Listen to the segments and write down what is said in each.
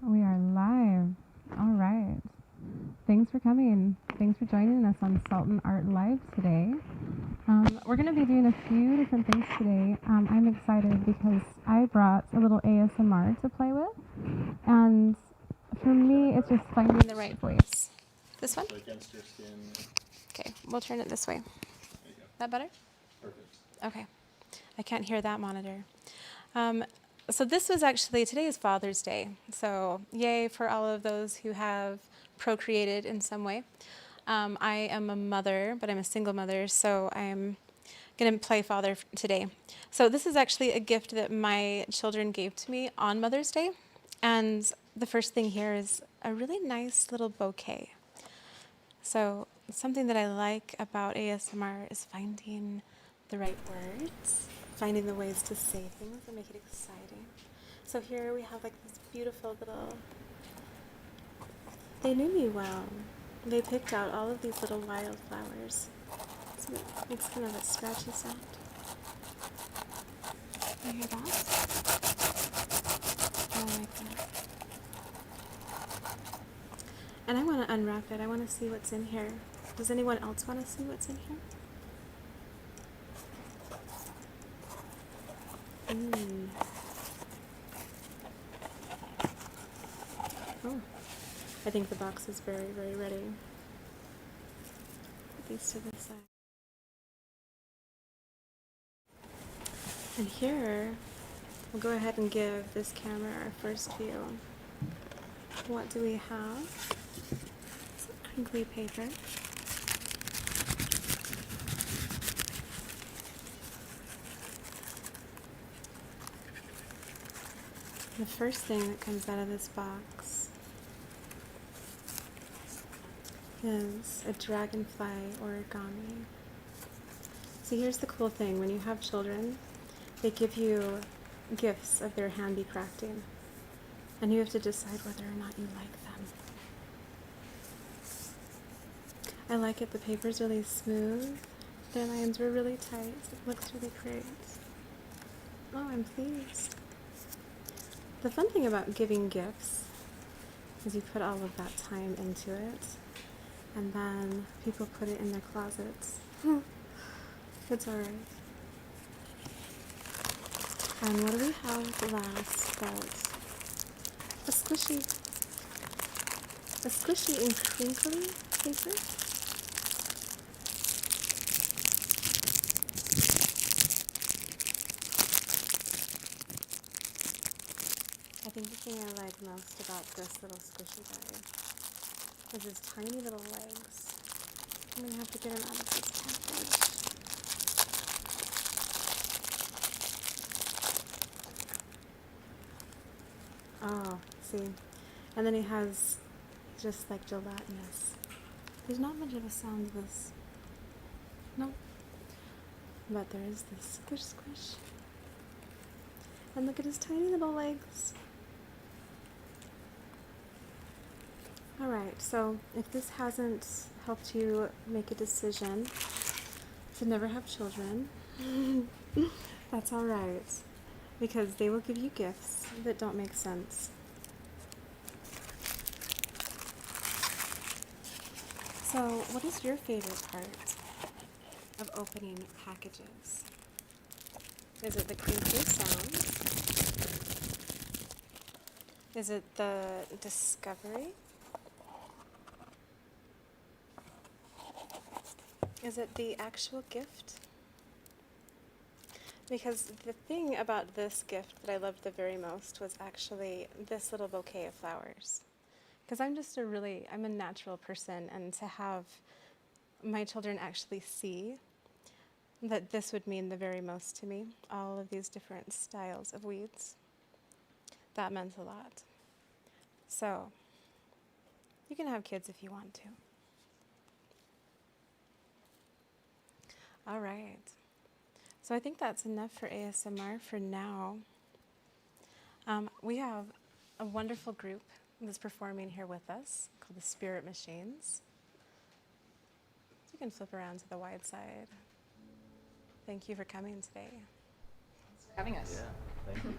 We are live. All right. Thanks for coming. Thanks for joining us on Salton Art Live today. We're going to be doing a few different things today. I'm excited because I brought a little ASMR to play with. And for me, it's just finding the right voice. This one? So against your skin. Okay, we'll turn it this way. There you go. That better? Perfect. Okay. I can't hear that monitor. So this was actually, today is Father's Day. So yay for all of those who have procreated in some way. I am a mother, but I'm a single mother, so I'm going to play father today. So this is actually a gift that my children gave to me on Mother's Day. And the first thing here is a really nice little bouquet. So something that I like about ASMR is finding the right words, finding the ways to say things that make it exciting. So here we have like this beautiful little, they knew me well. They picked out all of these little wildflowers. So it makes kind of a scratchy sound. You hear that? I like that. And I want to unwrap it. I want to see what's in here. Does anyone else want to see what's in here? Oh, I think the box is very, very ready. Put these to the side. And here, we'll go ahead and give this camera our first view. What do we have? Some crinkly paper. The first thing that comes out of this box is a Dragonfly Origami. So here's the cool thing, when you have children, they give you gifts of their handicrafting, and you have to decide whether or not you like them. I like it, the paper's really smooth, the lines were really tight, it looks really great. Oh, I'm pleased. The fun thing about giving gifts is you put all of that time into it, and then people put it in their closets. It's alright. And what do we have last but a squishy and crinkly paper? I think the thing I like most about this little squishy guy is his tiny little legs. I'm gonna have to get him out of this package. Oh, see. And then he has just like gelatinous. There's not much of a sound of this. Nope. But there is this squish squish. And look at his tiny little legs. Alright, so if this hasn't helped you make a decision to never have children, that's alright. Because they will give you gifts that don't make sense. So, what is your favorite part of opening packages? Is it the crinkly sound? Is it the discovery? Is it the actual gift? Because the thing about this gift that I loved the very most was actually this little bouquet of flowers. Because I'm a natural person, and to have my children actually see that this would mean the very most to me, all of these different styles of weeds, that meant a lot. So, you can have kids if you want to. All right. So I think that's enough for ASMR for now. We have a wonderful group that's performing here with us called the Spirit Machines. So you can flip around to the wide side. Thank you for coming today. Thanks for having us. Yeah, thank you.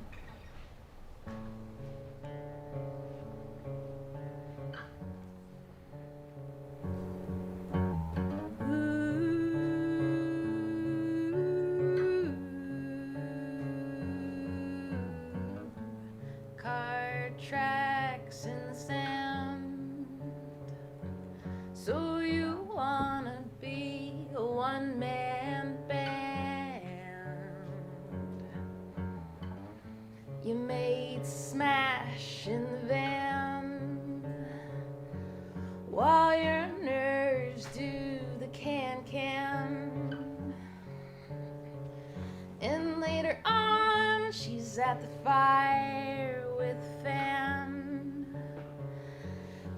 tracks in the sand. So you wanna be a one-man band. You made smash in the van while your nerves do the can-can. And later on, she's at the fire with a fan,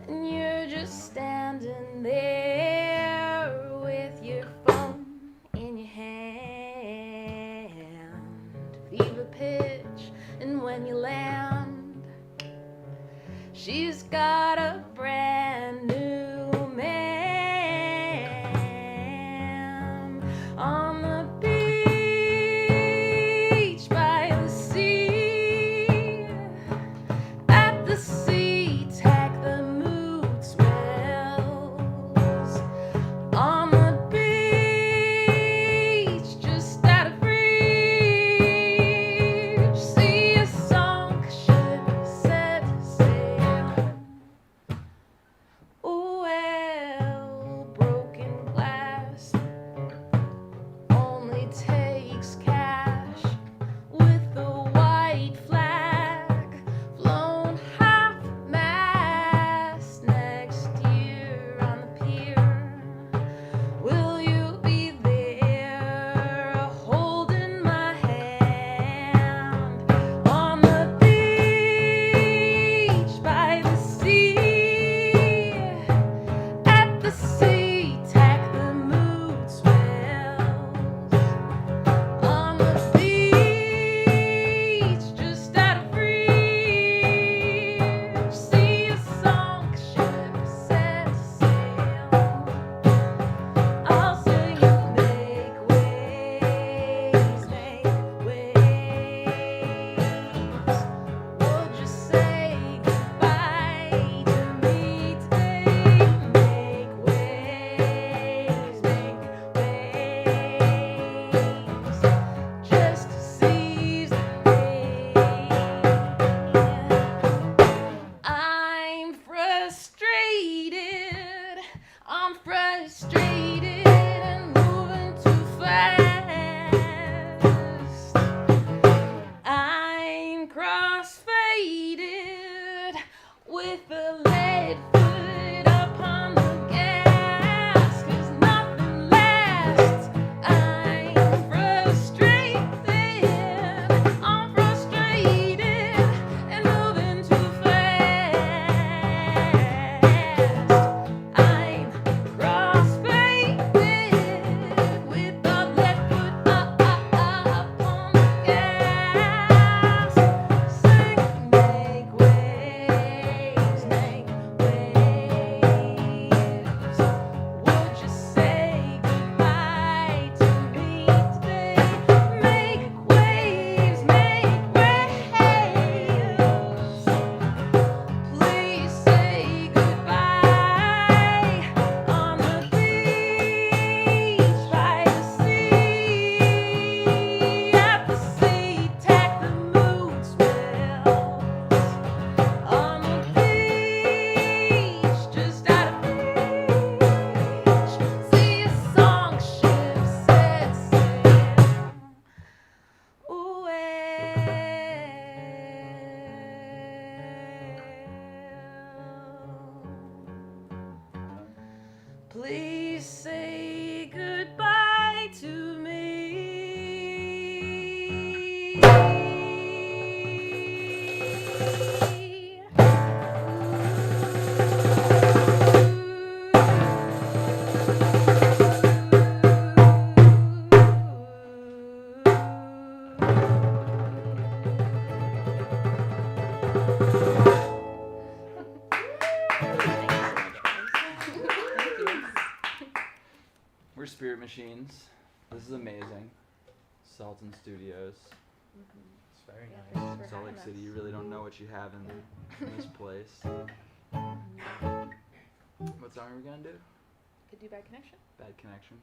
and you're just standing there with your phone in your hand. Fever pitch, and when you land, she's got a brand new man on the beach by the sea. At the sea tack the mood swells. On the beach just out of reach, see a sunk ship set sail. Oh well, broken glass only takes cash with the white flag flown half-mast next year on the pier. Will you be there holding my hand on the beach by the sea? At the sea tack the mood swells. On the beach just out of reach, see a sunk ship set sail. I'll sing you make waves, make waves. Would you say goodbye to me today? Make waves, make waves. Just seize the day. I'm frustrated and moving too fast. I'm cross-faded with a lead foot up on the gas, 'cause nothing lasts. I'm frustrated and moving too fast. I'm cross-faded with the lead foot up on the gas. Sing, make waves, make waves. Would you say goodbye to me today? Make waves, make waves. Please say goodbye on the beach by the sea. At the sea tack the mood swells. On the beach just out of reach, see a sunk ship set sail. Ooh, well, please say goodbye to me. We're Spirit Machines. This is amazing. Salton Studios. It's very Yeah, nice. thanks for Salt Lake having City. us. You really don't know what you have in this place. What song are we gonna do? Could do Bad Connection. Bad Connection.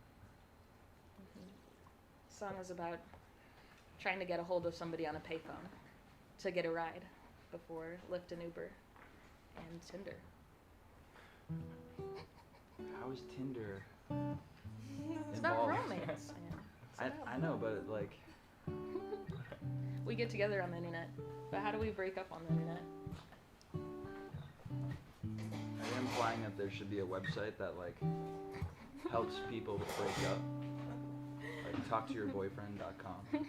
Song is about trying to get a hold of somebody on a payphone to get a ride. before Lyft and Uber and Tinder. How is Tinder It's about involved? romance, man. I know, but like, We get together on the internet, but how do we break up on the internet? are you implying that there should be a website that like helps people break up? Like talktoyourboyfriend.com.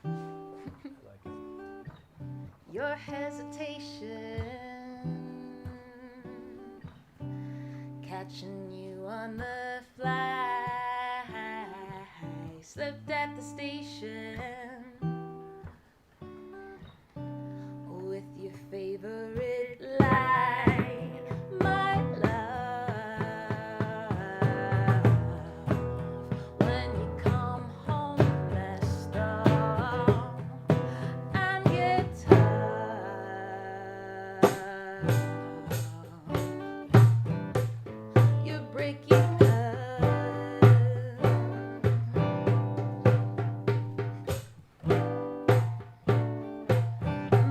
Like it. Your hesitation, catching you on the fly, slipped at the station with your favorite lie, my love. When you come home messed up and get tired, you're breaking up.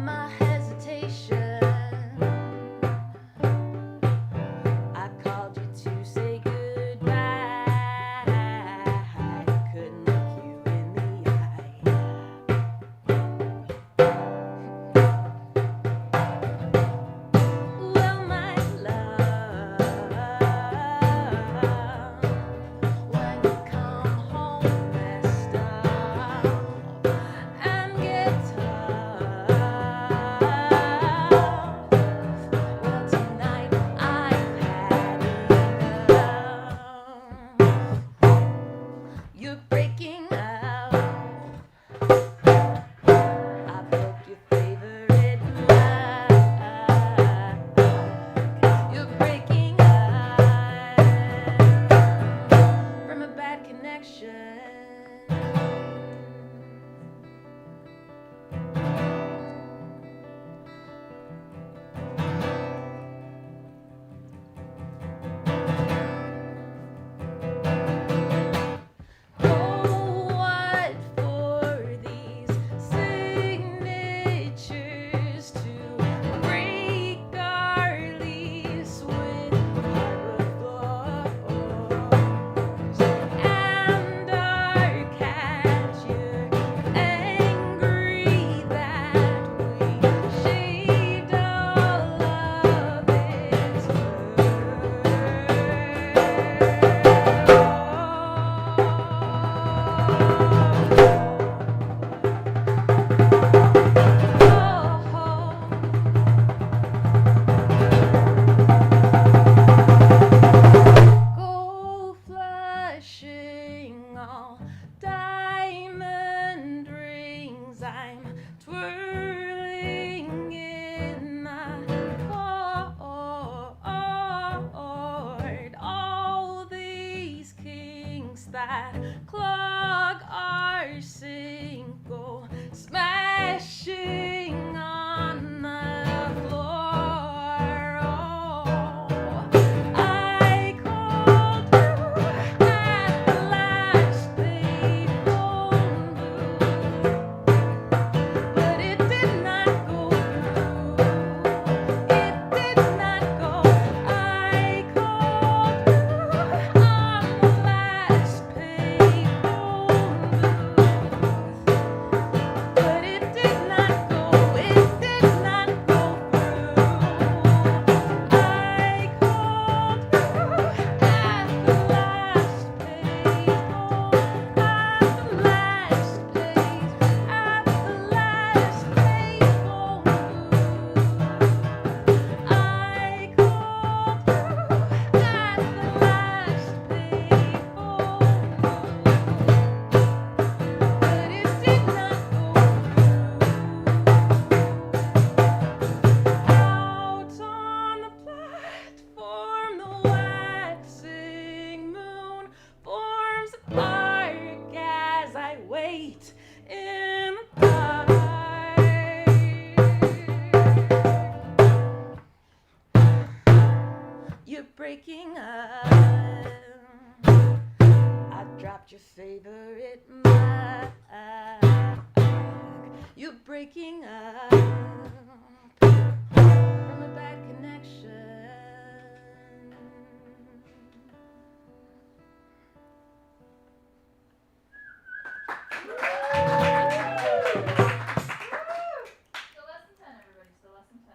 My hesitation, I called you to say goodbye. Couldn't look you in the eye. Well, my love, when you come home messed up and get tough, well, tonight I've had enough. You're breaking up. I broke your favorite lie. You're breaking up from a bad connection. Oh, what for these signatures to break our lease with harbor floors and our catch? You're angry that we shaved all of its Go flushing all diamond rings I'm twirling in my cord. All these kinks that clog our sink go smashing on the floor. Oh, I called you at the last payphone booth, but it did not go through. It did not go. I called you on the last payphone booth, but it did not go. It did not go through. I called you at the last payphone, at the last payphone booth. I called you at the last payphone booth, but it did not go through. Out on the platform, the waxing moon forms an arc as I wait in the dark. You're breaking up. I dropped your favorite mic. You're breaking up. from a bad connection. Still less than 10, everybody. Still less than 10.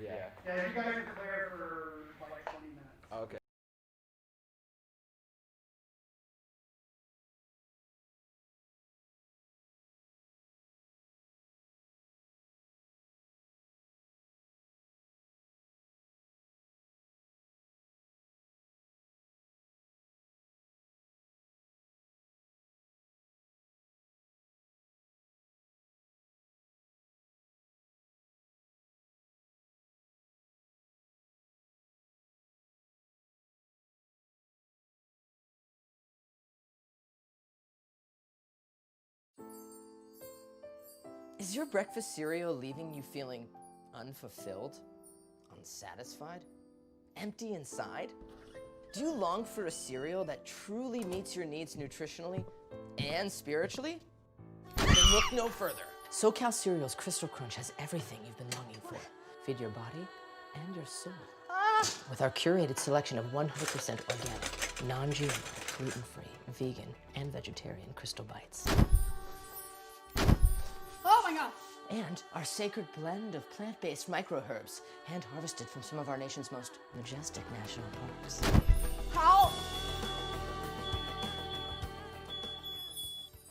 Yeah. Yeah, you guys are there for like 20 minutes. Okay. Is your breakfast cereal leaving you feeling unfulfilled, unsatisfied, empty inside? Do you long for a cereal that truly meets your needs nutritionally and spiritually? Then look no further. SoCal Cereal's Crystal Crunch has everything you've been longing for. Feed your body and your soul. With our curated selection of 100% organic, non-GMO, gluten-free, vegan, and vegetarian Crystal Bites. Oh my god! And our sacred blend of plant-based microherbs, hand-harvested from some of our nation's most majestic national parks. How?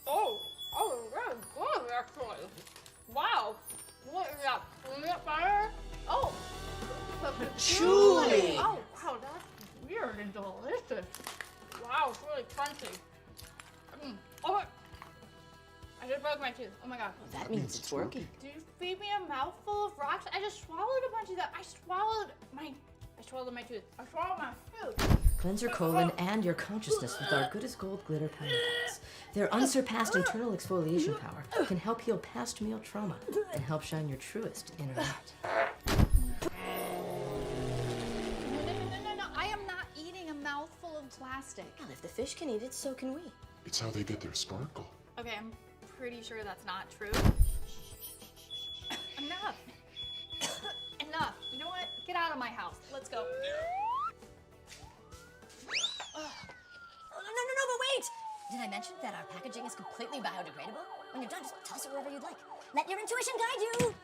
Oh, that's good actually. Wow. What is that? Peanut butter? Oh. Chewy. Oh, wow, that's weird and delicious. Wow, it's really crunchy. Oh, I just broke my tooth. Oh my god. That means it's working. Did you feed me a mouthful of rocks? I just swallowed a bunch of that. I swallowed my tooth. I swallowed my food. Cleanse your colon and your consciousness with our Good as Gold glitter powder pads. Their unsurpassed internal exfoliation power can help heal past meal trauma and help shine your truest inner light. No. I am not eating a mouthful of plastic. Well, if the fish can eat it, so can we. It's how they get their sparkle. Okay, I'm pretty sure that's not true. Enough. Enough. You know what? Get out of my house. Let's go. No, but wait! Did I mention that our packaging is completely biodegradable? When you're done, just toss it wherever you'd like. Let your intuition guide you!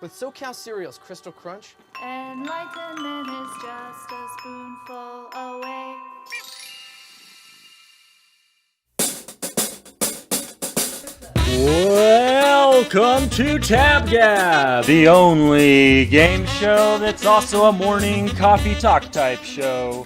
With SoCal Cereal's Crystal Crunch, Enlightenment is just a spoonful away. Welcome to Tab Gab, the only game show that's also a morning coffee talk type show.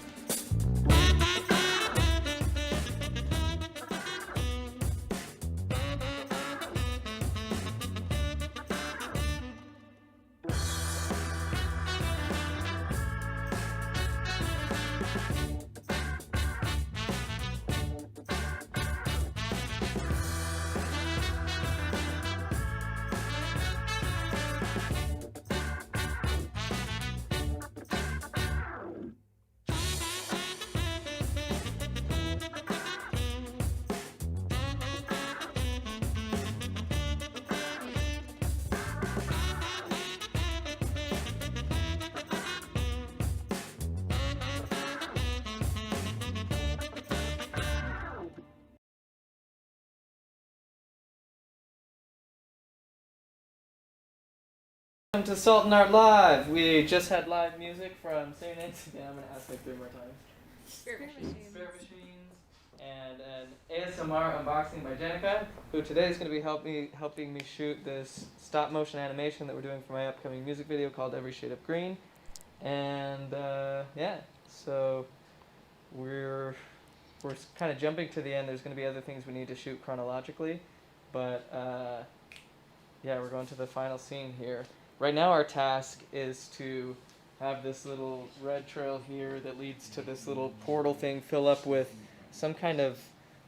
Welcome to Salton Art Live. We just had live music from Say Your Name. Yeah, I'm gonna ask like 3 more times. Spirit Spirit Machines and ASMR unboxing by Jenica, who today is going to be helping me shoot this stop motion animation that we're doing for my upcoming music video called Every Shade of Green. And yeah, so we're kind of jumping to the end. There's going to be other things we need to shoot chronologically, but yeah, we're going to the final scene here. Right now our task is to have this little red trail here that leads to this little portal thing fill up with some kind of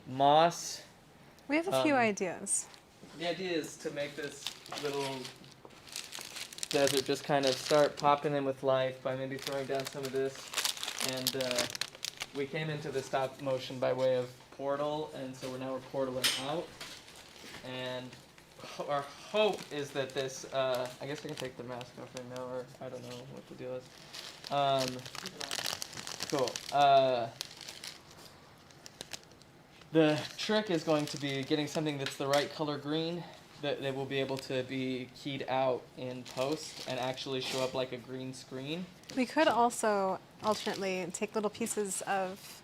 moss. We have a few ideas. The idea is to make this little desert just kind of start popping in with life by maybe throwing down some of this. And we came into the stop motion by way of portal, and so we're portaling out. And our hope is that this, I guess I can take the mask off right now, or I don't know what the deal is. Cool. The trick is going to be getting something that's the right color green that will be able to be keyed out in post and actually show up like a green screen. We could also alternately take little pieces of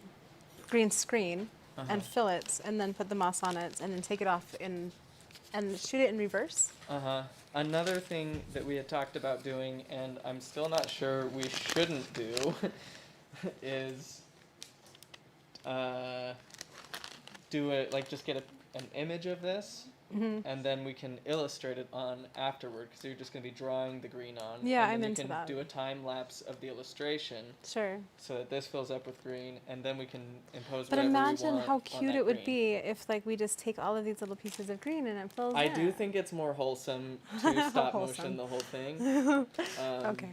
green screen and fill it, and then put the moss on it, and then take it off and shoot it in reverse. Another thing that we had talked about doing, and I'm still not sure we shouldn't do, is do it like just get an image of this, and then we can illustrate it on afterward, because you're just going to be drawing the green on. Yeah, and I'm then into you can that. do a time lapse of the illustration. Sure. So that this fills up with green, and then we can impose But whatever we imagine want how on cute that it would green. be if like we just take all of these little pieces of green and it fills I in. do think it's more wholesome to stop motion Wholesome. the whole thing. Okay.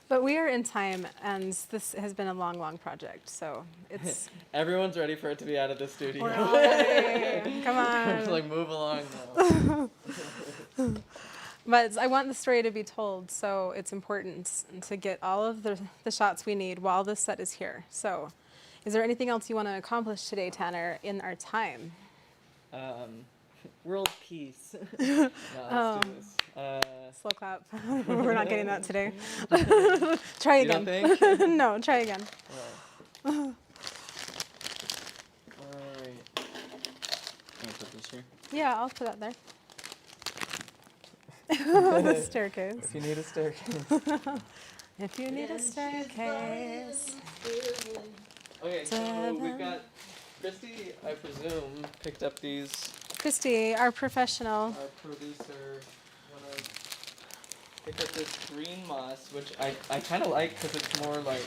But we are in time, and this has been a long, long project, so it's... everyone's ready for it to be out of the studio. We're all ready. Come on. Like, move along now. But I want the story to be told, so it's important to get all of the shots we need while this set is here. So is there anything else you want to accomplish today, Tanner, in our time? World peace. No, let's do this. Slow clap. We're not getting that today. Try You again. don't think? No, try again. Alright. Can I put this here? Yeah, I'll put that there. The staircase. If you need a staircase. If you need a staircase. Okay, so we've got Christy, I presume, picked up these. Christy, our professional. Our producer wanna pick up this green moss, which I kind of like because it's more like,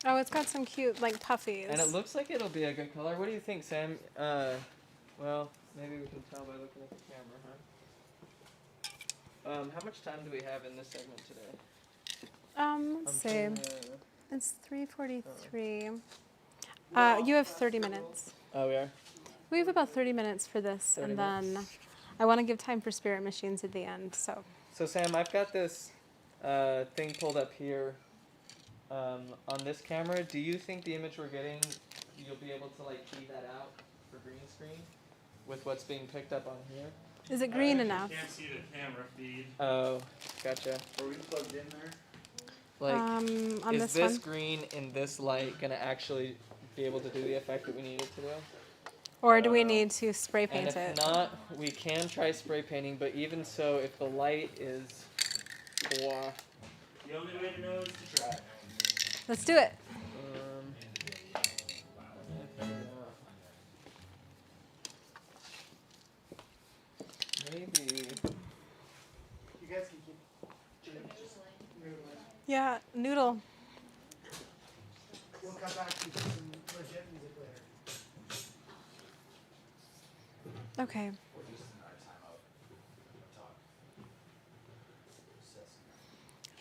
Oh, it's got some cute, like, puffies. and it looks like it'll be a good color. What do you think, Sam? Well, maybe we can tell by looking at the camera, huh? How much time do we have in this segment today? Let's see. It's 3:43. You have 30 minutes. Oh, we are? We have about 30 minutes for this, 30 and then I want to give time for spirit machines at the end, so. So Sam, I've got this thing pulled up here on this camera. Do you think the image we're getting, you'll be able to like key that out for green screen with what's being picked up on here? Is it green enough? I can't see the camera feed. Oh, gotcha. Are we plugged in there? Like, On is this this one? green in this light gonna actually be able to do the effect that we need it to do? Or do we need to spray And paint if it? not, we can try spray painting, but even so, if the light is blah, The only way to know is to try. Let's do it. Maybe. You guys can keep just noodling. Yeah, noodle. We'll come back to some legit music later. Okay.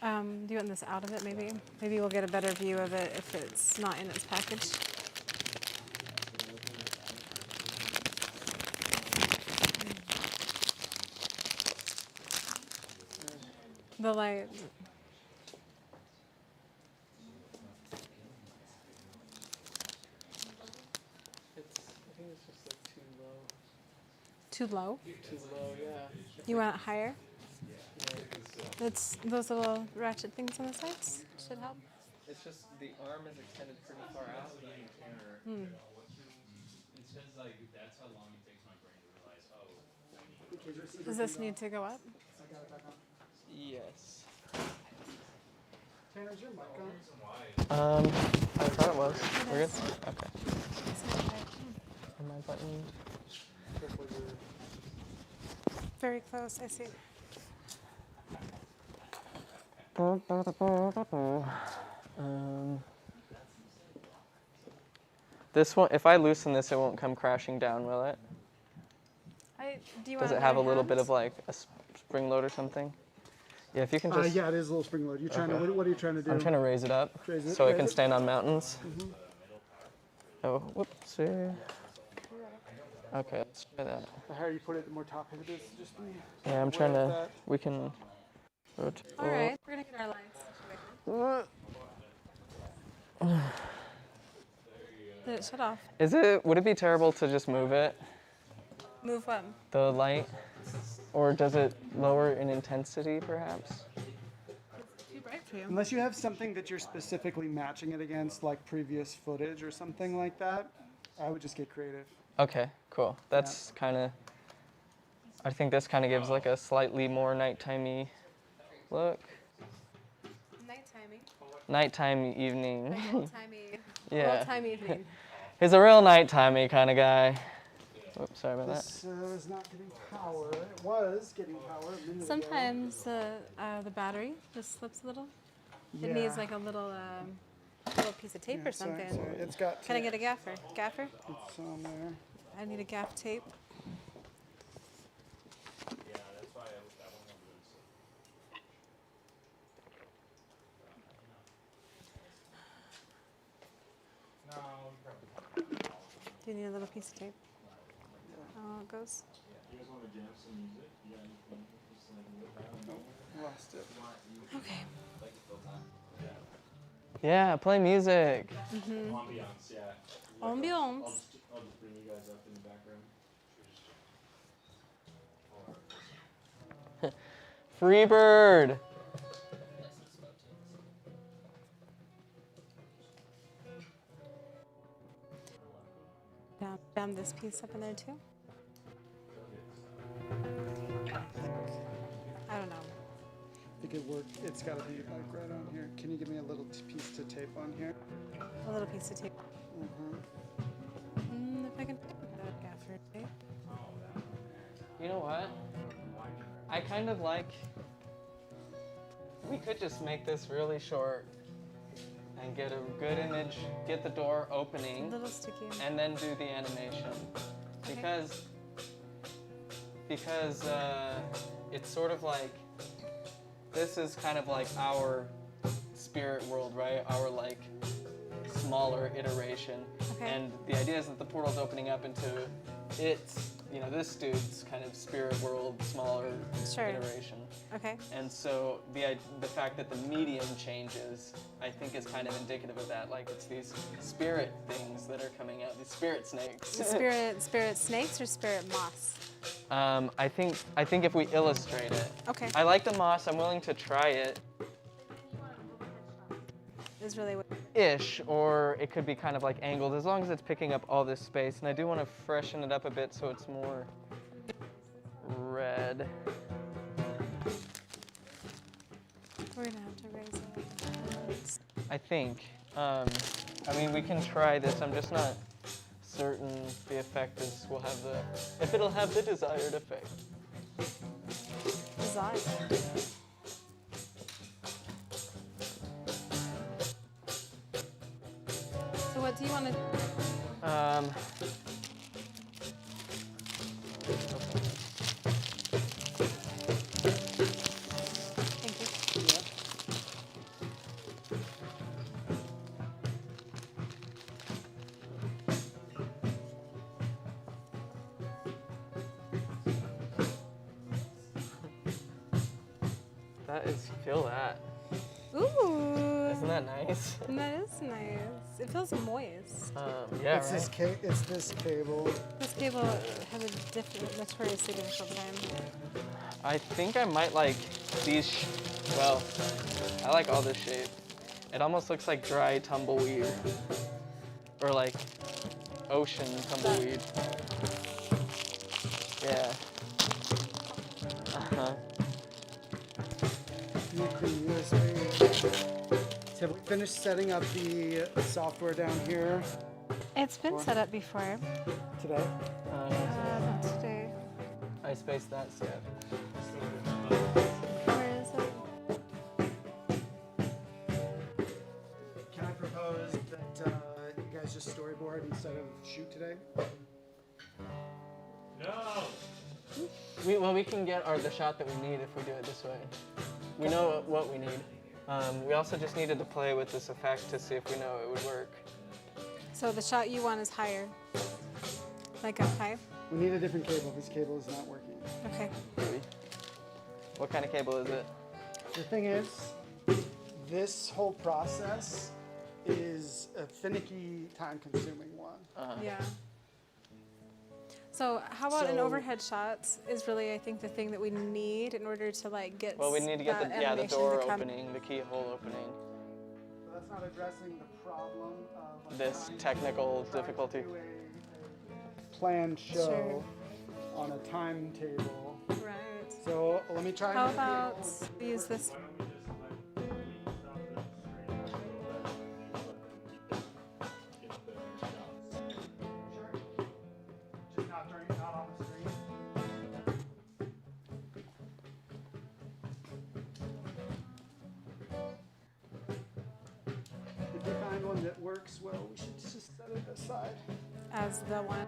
Do you want this out of it, maybe? Maybe we'll get a better view of it if it's not in its package. The light. I think it's just like too low. Too low? Too low, yeah. You want it higher? Yeah. It's those little ratchet things on the sides should help. It's just the arm is extended pretty far out. Hmm. It says like that's how long it takes my brain to realize, oh, Okay, your seat Does is this down. need to go up? I got it back on. Yes. Tanner, is your mic on? I thought it was. We're good? is. Okay. It's not right. And my button. Careful, your- Very close, I see. This one, if I loosen this, it won't come crashing down, will it? Do you Does want it have a another little bit hand? of like a spring load or something? Yeah, if you can just. Yeah, it is a little spring load. You're trying to. What are you trying to do? I'm trying to raise it up Raise it, so it raise can it. stand on mountains. Oh, whoopsie. Okay, let's try that. The higher you put it, the more top heavy it is. Just be Yeah, I'm aware trying of to. that. We can. Rotate. All right, we're gonna get our lights situated. Did it shut off? Is it? Would it be terrible to just move it, Move what? the light, or does it lower in intensity, perhaps? It's too bright for you. Unless you have something that you're specifically matching it against, like previous footage or something like that, I would just get creative. Okay, cool. That's kind of. I think this kind of gives like a slightly more nightimey look. Night-timing. Nighttime evening. Like old-timey. Yeah. Old-time evening. He's a real nightimey kind of guy. Oops, sorry about that. This is not getting power. It was getting power a minute ago. Sometimes the battery just slips a little. It Yeah. needs like a little piece of tape Yeah, or sorry, something. sorry. It's got Can I tape. get a gaffer? Gaffer? It's on there. I need a gaff tape. yeah, that's why that one was. Do you need a little piece of tape? Oh, it goes. You guys want to jam some music? You got anything? Just like Lost it. Okay. Yeah, play music. Mm-hmm. ambiance, yeah. Ambiance. I'll just bring you guys up in the background. Freebird. Jam this piece up in there too. I don't know. I think it worked. It's got to be like right on here. Can you give me a little piece to tape on here? A little piece of tape. Mm-hmm. If I can find that gaffer tape. You know what? I kind of like. We could just make this really short and get a good image, get the door A opening, little sticky. and then do the animation. Okay. Because it's sort of like, this is kind of like our spirit world, right? Our like smaller iteration. Okay. And the idea is that the portal's opening up into its, this dude's kind of spirit world, smaller Sure. iteration. Okay. And so the fact that the medium changes, I think, is kind of indicative of that. Like it's these spirit things that are coming out, these spirit snakes. Spirit snakes or spirit moss? I think if we illustrate it. Okay. I like the moss. I'm willing to try it. Is really what. Ish, or it could be kind of like angled, as long as it's picking up all this space. And I do want to freshen it up a bit so it's more red. We're gonna have to raise it. I think. I mean, we can try this. I'm just not certain the effect if it'll have the desired effect. Design. So what do you want to? Thank you. Feel that. Ooh. Isn't that nice? That is nice. It feels moist. Yeah, It's right? it's this cable. This cable has a notoriously difficult time. I think I might like these, well, I like all this shape. It almost looks like dry tumbleweed. Or like ocean tumbleweed. Yeah. Uh-huh. So have we finished setting up the software down here It's been set up before. today? Not today. I spaced that step. Where is it? Can I propose that you guys just storyboard instead of shoot today? We can get the shot that we need if we do it this way. We know what we need. We also just needed to play with this effect to see if we know it would work. So the shot you want is higher. Like up high? We need a different cable. This cable is not working. Okay. Maybe. What kind of cable is it? The thing is, this whole process is a finicky, time-consuming one. Yeah. So how about an So- overhead shot is really, I think, the thing that we need in order to like get. Well, we need to get that the animation to door come. opening, the keyhole opening. So that's not addressing the problem of This technical difficulty. a planned show Sure. on a timetable. Right. So let me try. How and about use this? Just not on the screen. If we find one that works well, we should just set it aside. As the one.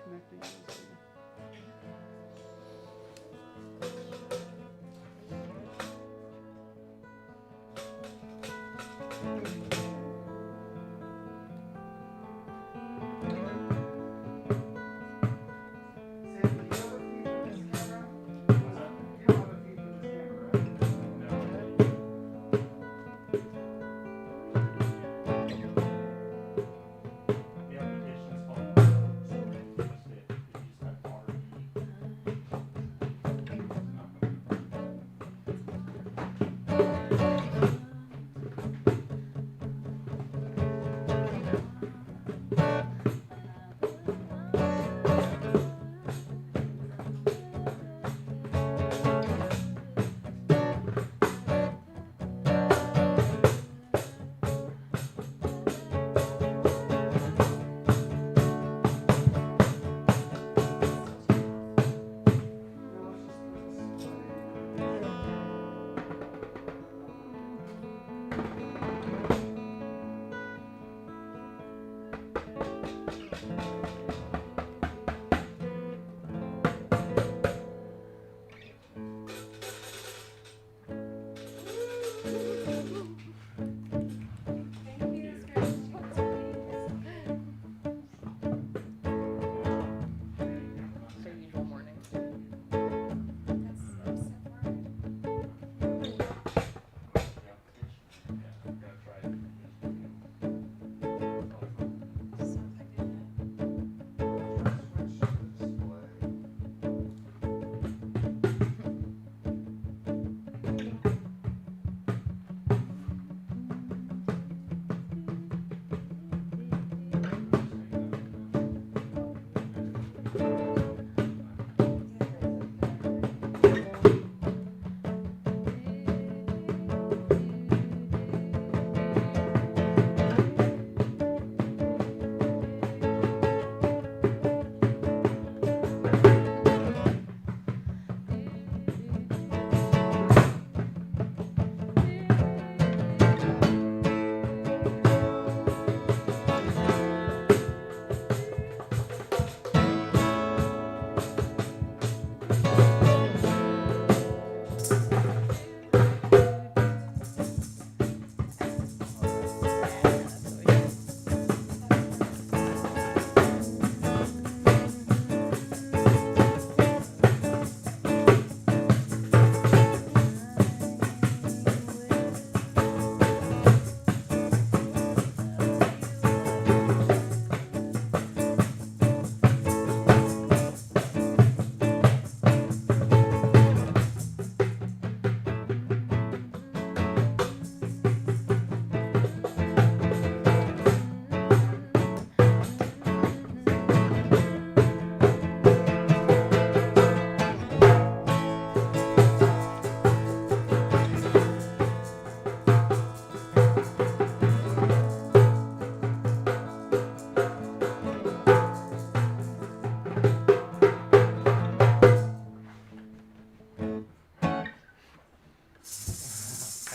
Connecting those two.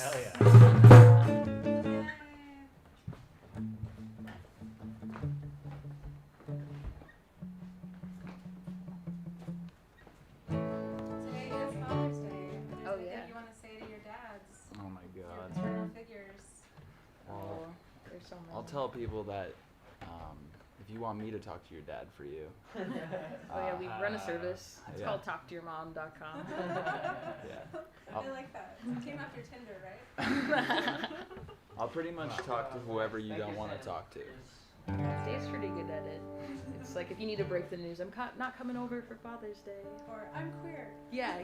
Hell yeah. Today is Father's Day. Oh, Anything yeah. you want to say to your dads? Oh my Your god. paternal figures. Well, There's so many. I'll tell people that if you want me to talk to your dad for you, Oh yeah, we run a service. It's yeah. called talktoyourmom.com. yeah, I like that. It came after Tinder, right? I'll pretty much talk to whoever you don't want to talk to. Dave's pretty good at it. It's like if you need to break the news, I'm not coming over for Father's Day. Or I'm queer. Yeah,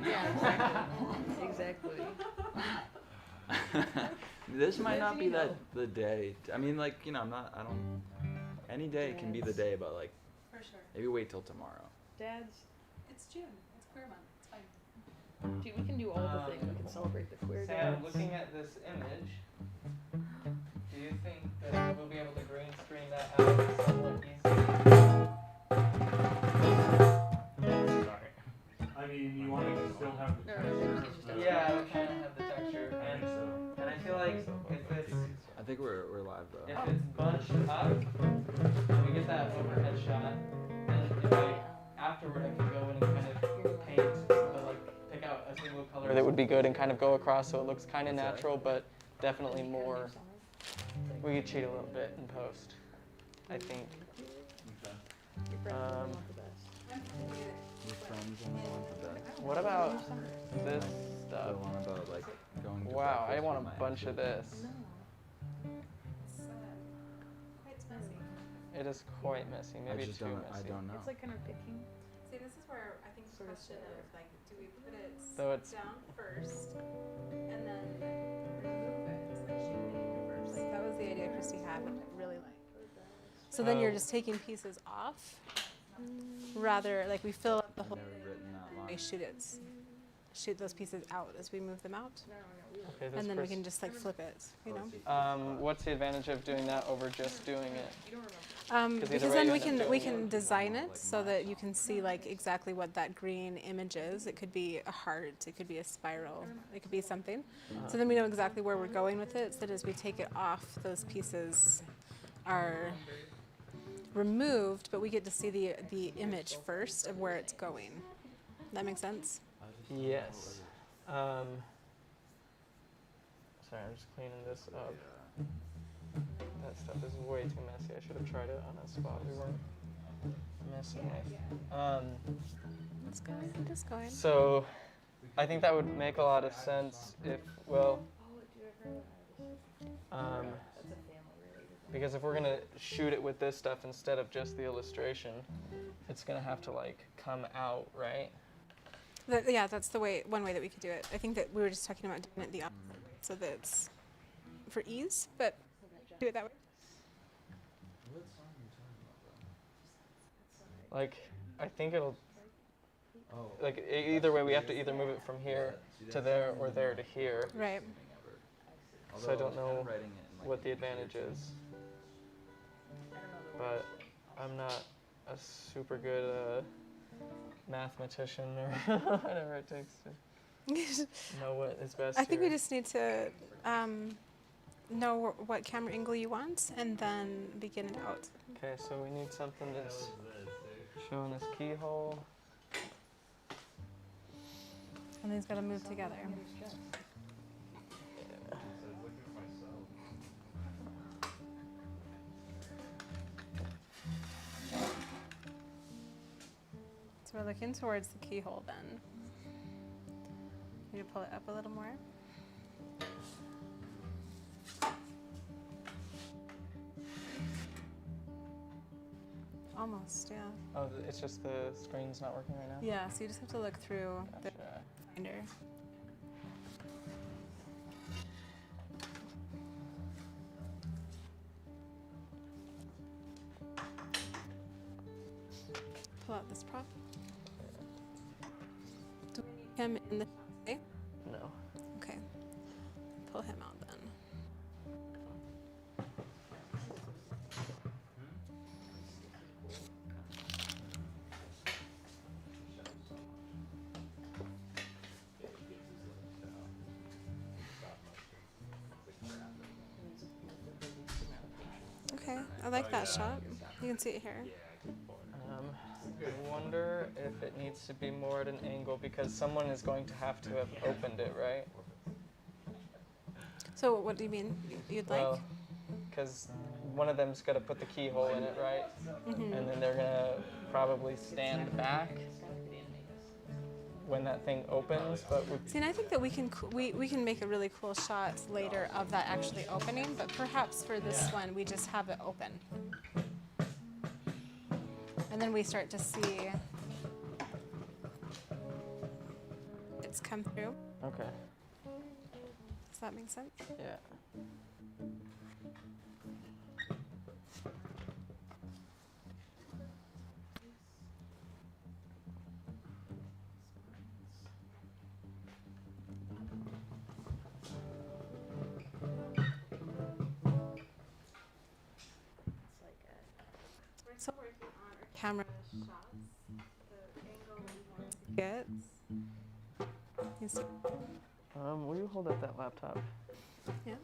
exactly. This might Lives not and be you that know. the day. I mean, like, you know, I don't. Any day can be the day, but like, For sure. maybe wait till tomorrow. Dads, It's June. It's queer month. It's fine. dude, we can do all the things. We can celebrate the queer Sam, dads. looking at this image, do you think that we'll be able to green screen that out somewhat easily? Sorry. I mean, you want to still have the No, texture. he's just Yeah, we kind of have the texture, and I feel like if it's I think we're live though. if it's bunched up, and we get that overhead shot, then if I afterward I can go in and kind of paint, like pick out a single color that would be good and kind of go across so it looks kind of natural, but definitely more. We could cheat a little bit in post, I think. Your friends only want the best. Your friends only want the best. What about this The stuff? one about like going. To Wow, I breakfast want with a my bunch of exes. this. It's quite messy. It is quite messy, maybe I just too don't. messy. I don't know. It's like kind of picking. See, this is where I think the Sort of question of like, do we put it So it's down first and then remove it? Like shaping it first. Like that was the idea Christy had, which I really like. So then you're just taking pieces off, rather like we fill up the whole. Never written that long. We shoot those pieces out as we move them out, okay, this and then we person- can just like flip it, you know. What's the advantage of doing that over just doing it? 'Cause either Because way then you we end up can doing it. design it so that you can see like exactly what that green image is. It could be a heart, it could be a spiral, it could be something. So then we know exactly where we're going with it. So that as we take it off, those pieces are removed, but we get to see the image first of where it's going. That makes sense? Yes. Sorry, I'm just cleaning this up. That stuff is way too messy. I should have tried it on a spot we weren't messing with. It's going. I'm just going. So, I think that would make a lot of sense if, well, because if we're gonna shoot it with this stuff instead of just the illustration, it's gonna have to like come out, right? Yeah, that's the way. One way that we could do it. I think that we were just talking about doing it the opposite way, so that it's for ease, but do it that way. What song are you talking about, Like, I think it'll, though? Oh. like, either way, we have to either move it from here to there or there to here. Right. So I don't know Writing it in, like, what the a advantage year. is. But I'm not a super good mathematician or whatever it takes to know what is best. I think we here. just need to know what camera angle you want and then begin it out. Okay, so we need something that's showing this keyhole. And these got to move together. So we're looking towards the keyhole then. You need to pull it up a little more. Almost, yeah. Oh, it's just the screen's not working right now? Yeah, so you just have to look through the Gotcha. finder. Pull out this prop. Do we need him in the shot? No. Okay. Pull him out then. like that shot. You can see it here. I wonder if it needs to be more at an angle because someone is going to have opened it, right? So what do you mean? You'd like? Well, because one of them's got to put the keyhole in it, right? And then they're gonna probably stand back when that thing opens. But See, and I think that we can make a really cool shot later of that actually opening, but perhaps for this one we just have it open, and then we start to see it's come through. okay, Does that make sense? yeah. We're still working on our camera shots. The angle we want to get. You see? Will you hold up that laptop? Yeah.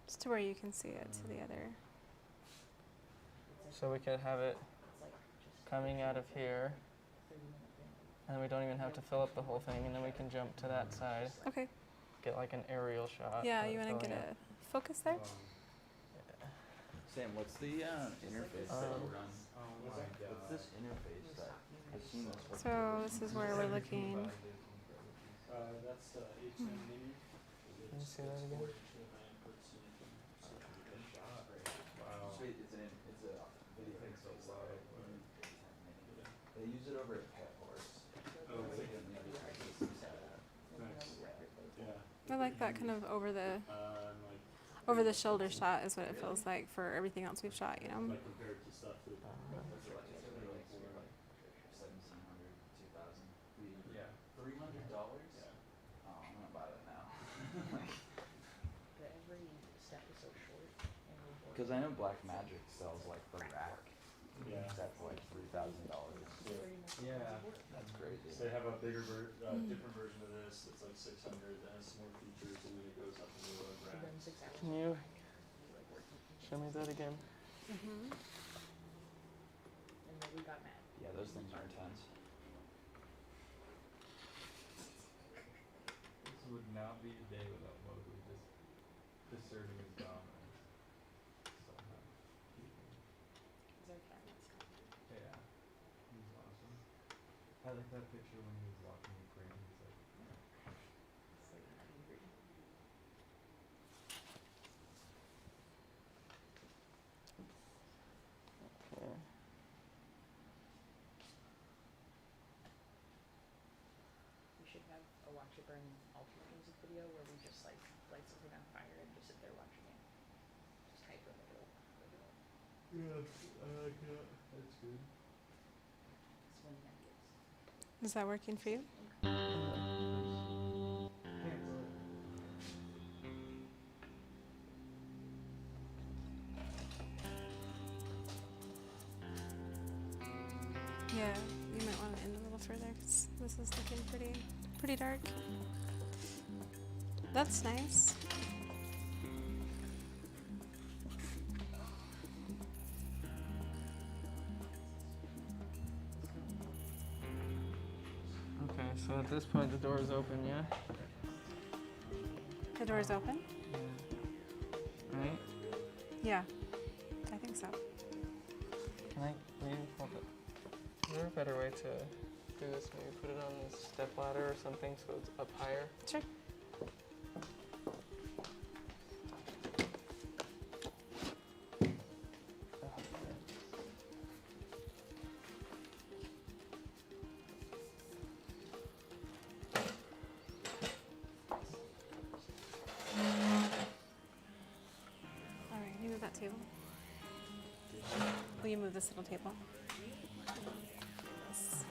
Just to where you can see it to the other. So we could have it coming out of here, and we don't even have to fill up the whole thing, and then we can jump to that side, Okay. get like an aerial shot. Yeah, of it you want to filling get up. a focus there? Sam, what's the interface that you run? What's this interface that I've seen this before? So this is where we're looking. That's Can you see that again? So it's a video pixel, so they use it over at Pet Horse. I like that kind of over the shoulder shot is what it feels like for everything else we've shot, you know? compared to stuff that Yeah. $300? Oh, I'm gonna buy that now. Because I know Black Magic sells like the rack. Yeah. That's like $3,000. Yeah. That's crazy. So they have a bigger different version of this that's like 600 that has some more features and then it goes up into a rack. Can you show me that again? Yeah, those things are intense. This would not be a day without Mowgli just asserting his dominance. Somehow. Yeah. He's awesome. I like that picture when he was walking the crane. He's like, Okay. We should have a watch it burn alternate music video where we just like light something on fire and just sit there watching it. Just hyper the hill. yeah, I like that. That's good. Swing ideas. Is that working for you? Yeah, you might want to end a little further because this is looking pretty dark. That's nice. Okay, so at this point the door is open, yeah? The door's open? Right? Yeah, I think so. Can I maybe hold it? Is there a better way to do this? Maybe put it on this step ladder or something so it's up higher? Sure. All right, you move that table. Will you move this little table? Yes.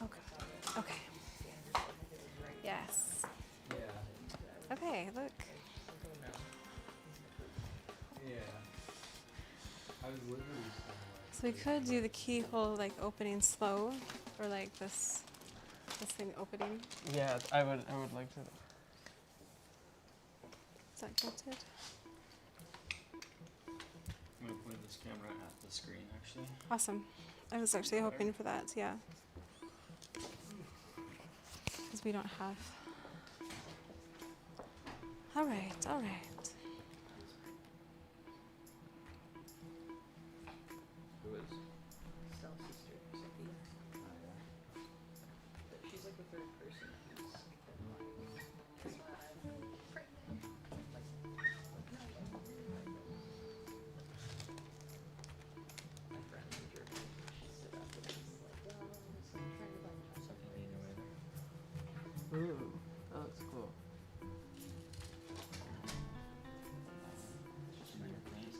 Okay. Okay. Yes. Okay, look. Yeah. I So we could do the keyhole like opening slow, or like this thing opening. Yeah, I would like to. Is that tilted? I'm gonna point this camera at the screen, actually. Awesome. I was actually hoping for that, yeah. Because we don't have. All right, all right. Who is? Stella's sister, Sophia. Oh, yeah. She's like the third person who's been like, pregnant. Like, no, my friend in Germany, she stood up and was like, well, I'm trying to find something. Ooh, that looks cool.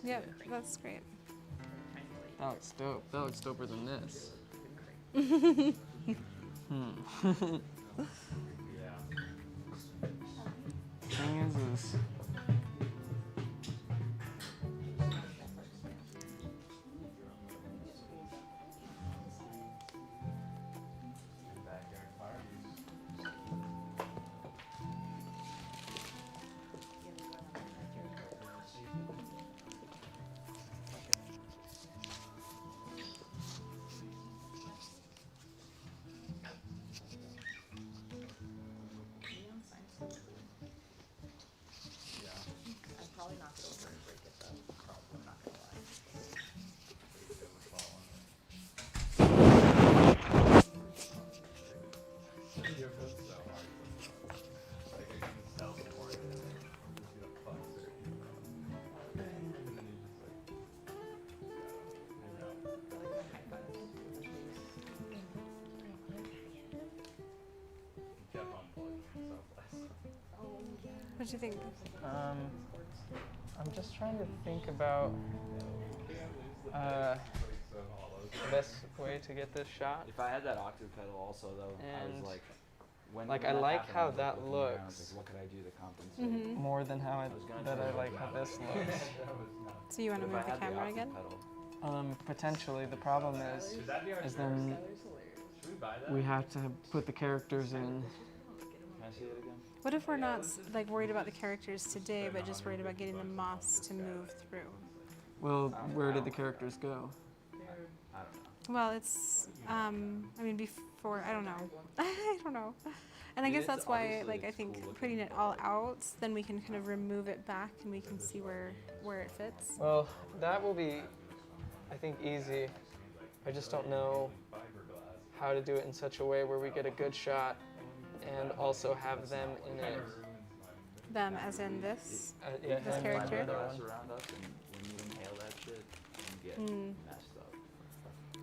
Yep, that's great. That looks dope. That looks doper than this. Thing is Neon sign is so cool. I'd probably knock it over and break it though. Probably, I'm not gonna lie. What do you think? I'm just trying to think about the best way to get this shot. If I had that octave pedal also though, I And, was like, when like, when I that like happened, how I was, like, that looking around, I was looks. like, what could I do to compensate? More than how was gonna that try I to like go how that this way. looks. So you want to But move if I the had camera octave again? pedal, Potentially. The problem is then we have to put the characters in. can I see it again? What if we're not like worried about the characters today, but just worried about getting the moss to move through? Well, where did the characters go? I don't know. Well, it's I mean before I don't know. I don't know. And I mean, guess it's that's why obviously like I it's think cool looking, putting it but- all out, then we can kind of remove it back and we can see where it fits. Well, that will be, I think, easy. I just don't know how to do it in such a way where we get a good shot and also have them in it. Them as in this. Yeah, This him character? and the other Glass one. around us, and when you inhale that shit, you get messed up.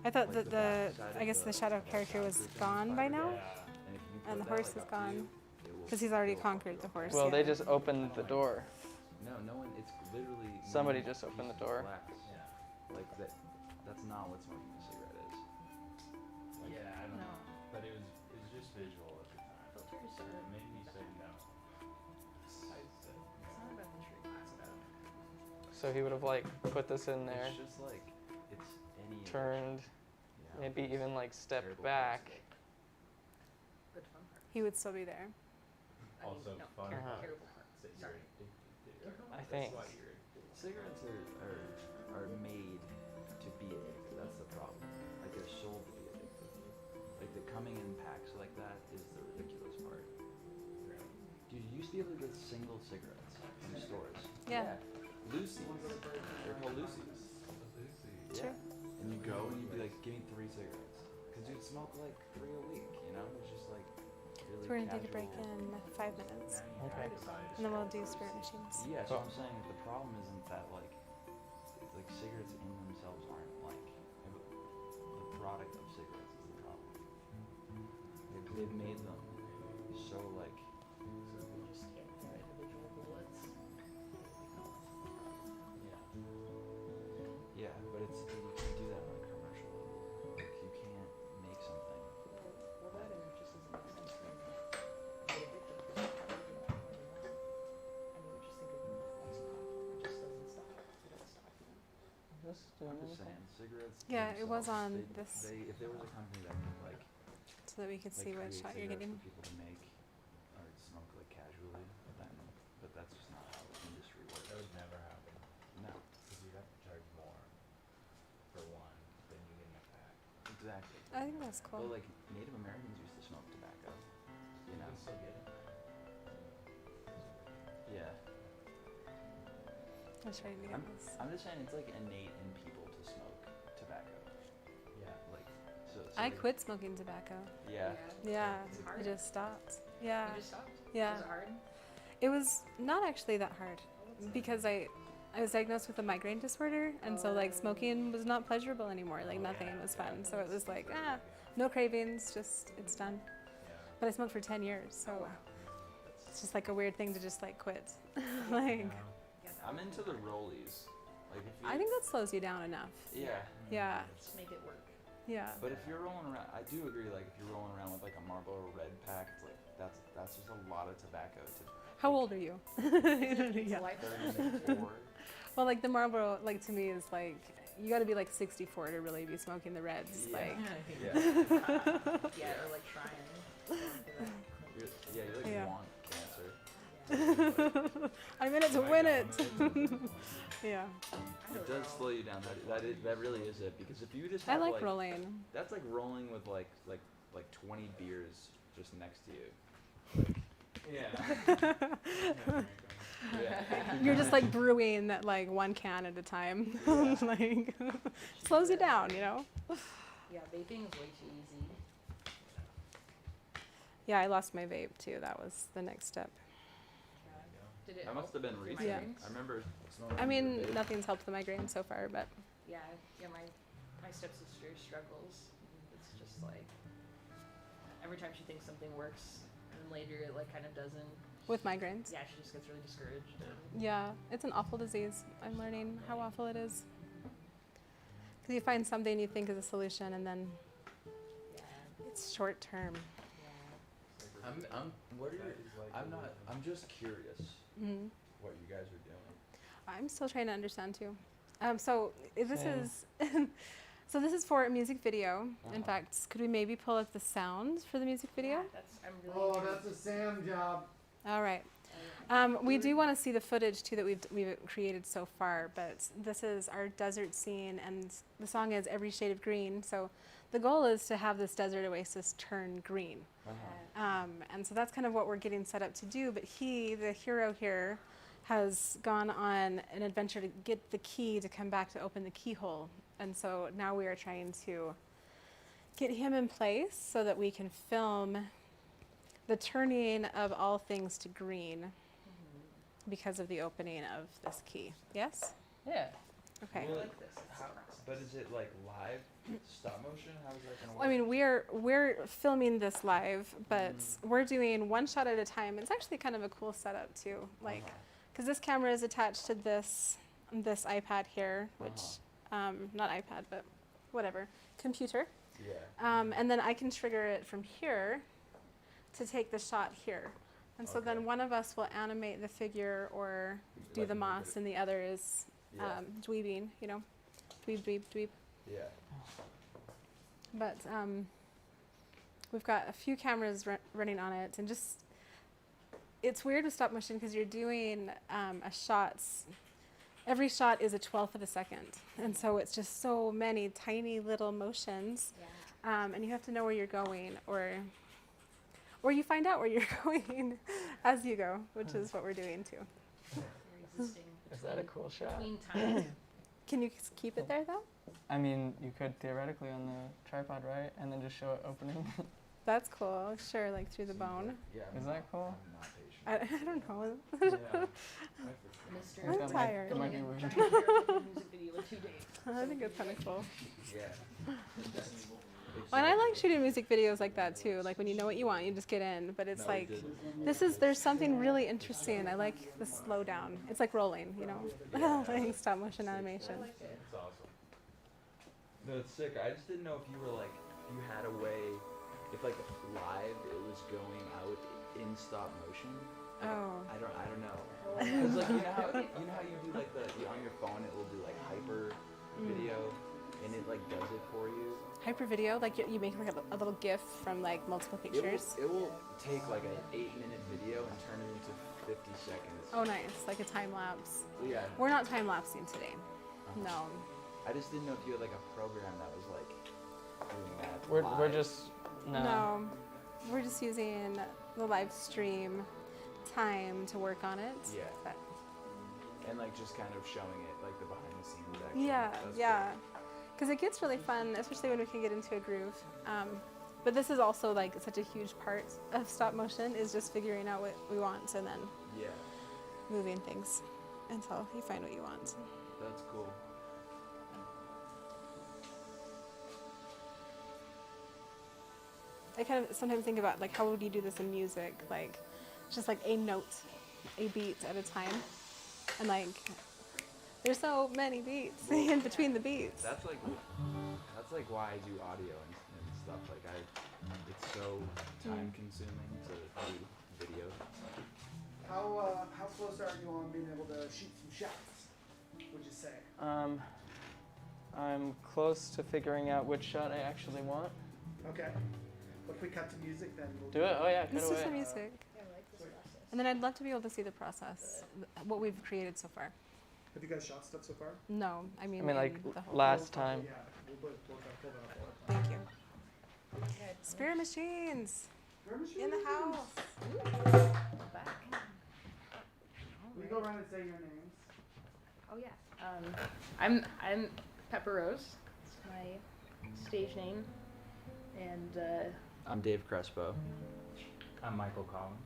I thought Like that the backside I of guess the shadow character was soundproof gone is by fiberglass, now, and if you and the put that, horse like, is up to gone you, it will- because he's already it will conquered fuck the you up. horse. Well, yeah. they just opened the door. No one. It's literally. Somebody many just opened the pieces of door. wax. Like that. That's not what smoking a cigarette is. Yeah, I don't No. know. But it was just visual at the time. Filters So are. it made me say no. It's not about the tree, it's about. So he would have like put this in there, It's just like it's any. turned, Yeah. maybe even like stepped Terrible back. plastic. Good fun part. He would still be there. I mean, Also no, fun terrible, part. terrible part. That you're Sorry. addicted to. I think. That's why you're addicted. Cigarettes are made to be addicted. That's the problem. Like they're sold to be addicted. Like the coming in packs like that is the ridiculous part. Dude, you used to be able to get single cigarettes in stores. Yeah. Lucy's. They're called Lucy's. Sure. Yeah. And you go and you'd be like, give me 3 cigarettes. Because you'd smoke like 3 a week, you know? It's just like really So we're gonna take a break casual. in 5 minutes, Okay. and then we'll do spirit machines. Yeah, so I'm saying that the problem isn't that like cigarettes in themselves aren't like the product of cigarettes is the problem. They've made them so like You just can't do individual bullets. yeah, but it's you can't do that on a commercial level. Like you can't make something. Well, that and it just doesn't make sense for me. Get addicted because it's probably not what they want. I mean, just think of Oxycontin. It just doesn't stop. It doesn't stop, you know? This this? Doing I'm just anything? saying, cigarettes. Yeah, it was themselves, on they, this- if there was a company that could like so that we could see what create shot you're cigarettes getting. for people to make or smoke like casually, then but that's just not how the industry works. That would never happen. No, Because you'd have to charge more for one than you get in a pack. exactly. I think that's cool. Well, like Native Americans used to smoke tobacco, you know. You still get it. Yeah. I was trying to get this. I'm just saying it's like innate in people to smoke tobacco. Yeah. Like so I like- quit smoking tobacco. Yeah. Yeah, It's I hard. just stopped. Yeah. You just stopped? Yeah. Was it hard? It was not actually that hard because I was diagnosed with a migraine disorder, and so like smoking was not pleasurable anymore. Like nothing was fun. So it was like no cravings, just it's done. But I smoked for 10 years, so it's just like a weird thing to just like quit. Like I'm into the rollies. Like if you, I think that slows you down enough. Yeah. Yeah. Just make it work. Yeah. But if you're rolling around, I do agree. Like if you're rolling around with like a Marlboro Red pack, it's like that's just a lot of tobacco to. How old are you? Yeah. 34. Well, like the Marlboro, like to me is like you got to be like 64 to really be smoking the Reds. Yeah. Like. Yeah. Yeah, or like trying. You like Yeah. want cancer. I'm in it to win it. Yeah. It does slow you down. That really is it. Because if you just I have like rolling. That's like rolling with like 20 beers just next to you. Yeah. Yeah. You're just like brewing that like one can at a time. Like slows you down, you know? Yeah, vaping is way too easy. Yeah, I lost my vape too. That was the next step. Did it That must have been help your recent. Yeah. migraines? I remember smoking. I mean, vape. nothing's helped the migraine so far, but Yeah, my stepsister struggles. It's just like every time she thinks something works, and later it like kind of doesn't. with migraines. Yeah, she just gets really discouraged. And Yeah, it's an awful disease. I'm learning how awful it is. Because you find something you think is a solution, and then yeah, it's short term. yeah. I'm just curious Mhm. what you guys are doing. I'm still trying to understand too. So this Same. is so this is for a music video. In Uh-huh. fact, could we maybe pull up the sound for the music video? Yeah, I'm really. Oh, intrigued. that's a Sam job. All right. We do want to see the footage too that we've created so far, but this is our desert scene, and the song is "Every Shade of Green." So the goal is to have this desert oasis turn green, and so that's kind of what we're getting set up to do. But the hero here, has gone on an adventure to get the key to come back to open the keyhole, and so now we are trying to get him in place so that we can film the turning of all things to green because of the opening of this key. Yes? Yeah. Okay. I like this. It's a process. But is it like live stop motion? How is that gonna work? I mean, we're filming this live, but we're doing one shot at a time. It's actually kind of a cool setup too, like, because this camera is attached to this iPad here, which not iPad, but whatever, computer. Yeah. And then I can trigger it from here to take the shot here. And so then one of us will animate the figure or do Like the move moss, it. and the other is Yeah. dweebing, you know, dweeb. Yeah. But we've got a few cameras running on it, and just it's weird with stop motion because you're doing a shot's. Every shot is a 1/12 of a second, and so it's just so many tiny little motions, and you have to know where you're going, or you find out where you're going as you go, which is what we're doing too. You're existing Is that a cool shot? between time. Can you keep it there though? I mean, you could theoretically on the tripod, right? And then just show it opening. That's cool. Sure, like through the bone. Yeah. Is that cool? I'm not patient. I don't know. Yeah. Mr. I'm That tired. Might be weird. Music video in 2 days. I think it's kind of cool. Yeah. And I like shooting music videos like that too. Like when you know what you want, you just get in. But it's like, there's something really interesting. I like the slowdown. It's like rolling, you know, like stop motion animation. It's awesome. No, it's sick. I just didn't know if you were like, you had a way, if like live it was going out in stop motion. Like, Oh. I don't know. Cause like you know how you do like on your phone it will do like hyper like does it for you. Hyper video, like you make like a little GIF from like multiple pictures. It will take like an 8-minute video and turn it into 50 seconds. Oh, nice, like a time lapse. Yeah. We're not time lapsing today. No. I just didn't know if you had like a program that was like doing that. We're live. just No. We're just using the live stream time to work on it. Yeah. But And like just kind of showing it like the behind the scenes action. yeah, That's yeah. Because it gets really fun, especially when we can get into a groove. But this is also like such a huge part of stop motion is just figuring out what we want and then Yeah. moving things until you find what you want. That's cool. I kind of sometimes think about like how would you do this in music, like just like a note, a beat at a time, and like there's so many beats in between the beats. That's like why I do audio and stuff. Like it's so time consuming to do video. How close are you on being able to shoot some shots? Would you say? I'm close to figuring out which shot I actually want. Okay. What if we cut to music then? We'll Do it? Oh yeah, cut Let's do away. some music. And then I'd love to be able to see the process, what we've created so far. Have you guys shot stuff so far? No, I mean like in the whole last time. Yeah, we'll pull that up. Thank you. Spirit machines in the house. Back. Will you go around and say your names? Oh yeah. I'm Pepper Rose. It's my stage name, and I'm Dave Crespo. I'm Michael Collins.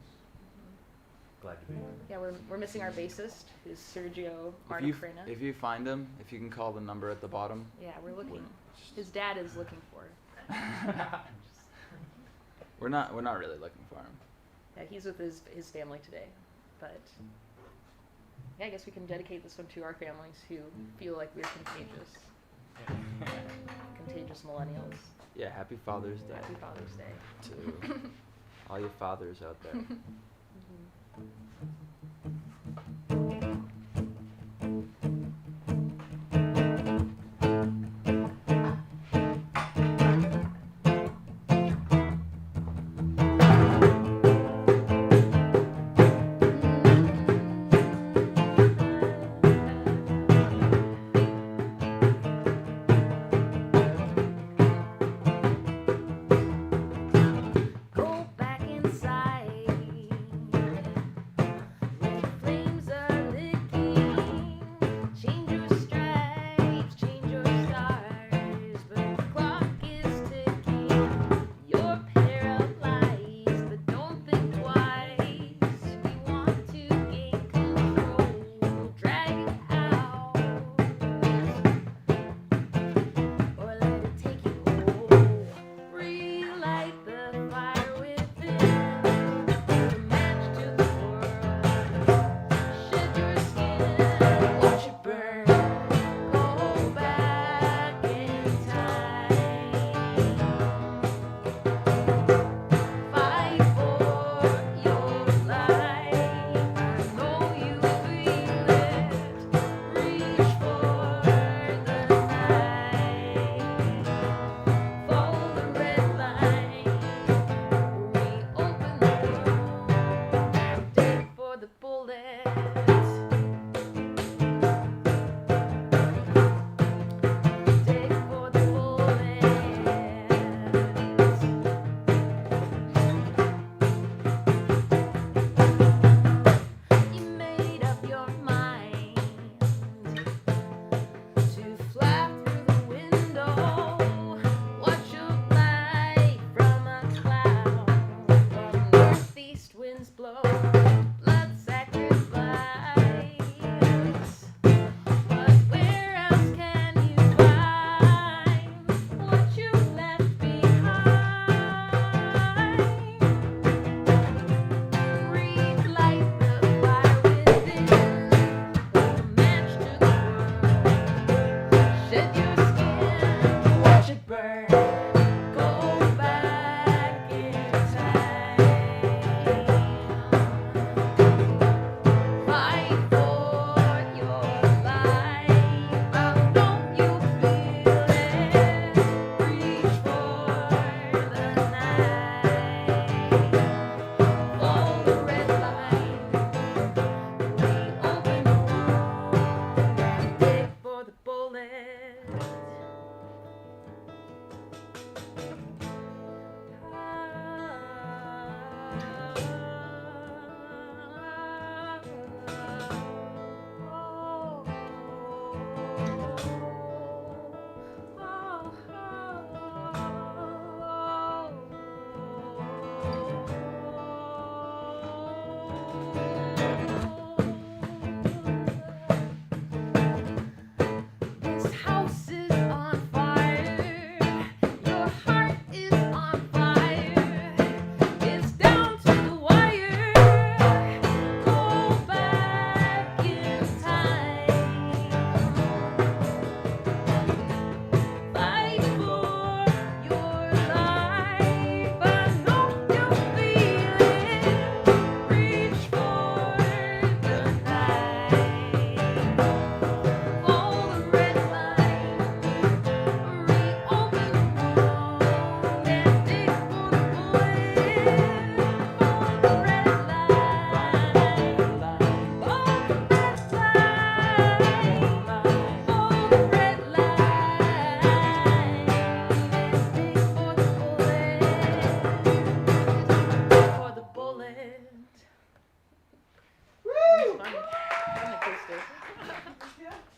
Glad to be here. yeah, we're missing our bassist, who's Sergio If Martifrena. you find him, if you can call the number at the bottom. Yeah, we're looking. His dad is looking for it. We're not really looking for him. Yeah, he's with his family today, but yeah, I guess we can dedicate this one to our families who feel like we're contagious. Contagious millennials. Yeah, happy Father's Day Happy Father's Day. to all you fathers out there. Go back inside.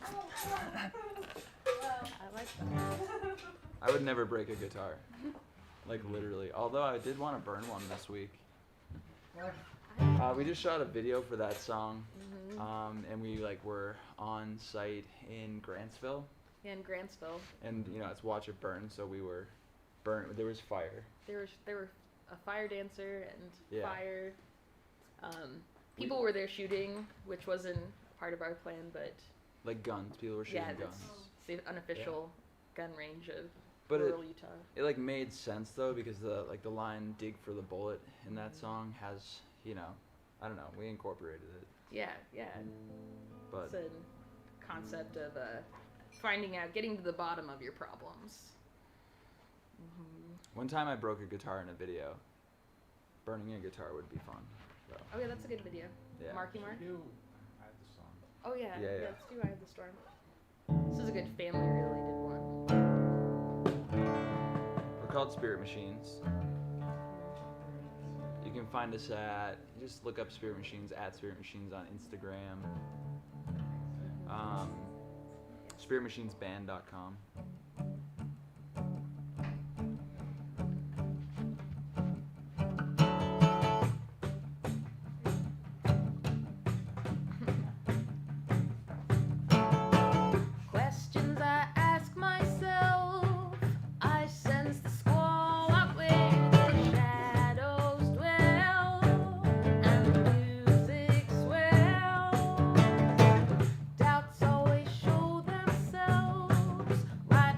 I like that. I would never break a guitar. Like literally. Although I did want to burn one this week. We just shot a video for that song. And we like were on site in Grantsville. Yeah, in Grantsville. And you know, it's watch it burn, so we were there was fire. There were a fire dancer and Yeah. fire. People were there shooting, which wasn't part of our plan, but Like guns. People were shooting yeah, guns. it's the unofficial gun range of But rural Utah. it like made sense though, because the line "dig for the bullet" in that song has, you know, I don't know, we incorporated it. Yeah. But It's a concept of finding out, getting to the bottom of your problems. one time I broke a guitar in a video. Burning a guitar would be fun. So. Oh yeah, that's a good video. Yeah. Marky Mark. You I had the song. Oh yeah. Yeah. Let's do Eye of the Storm. This is a good family-related one. We're called Spirit Machines. You can find us just look up Spirit Machines, @Spirit Machines on Instagram. SpiritMachinesBand.com. Questions I ask myself. I sense the squall out where the shadows dwell, and the music swells. Doubts always show themselves right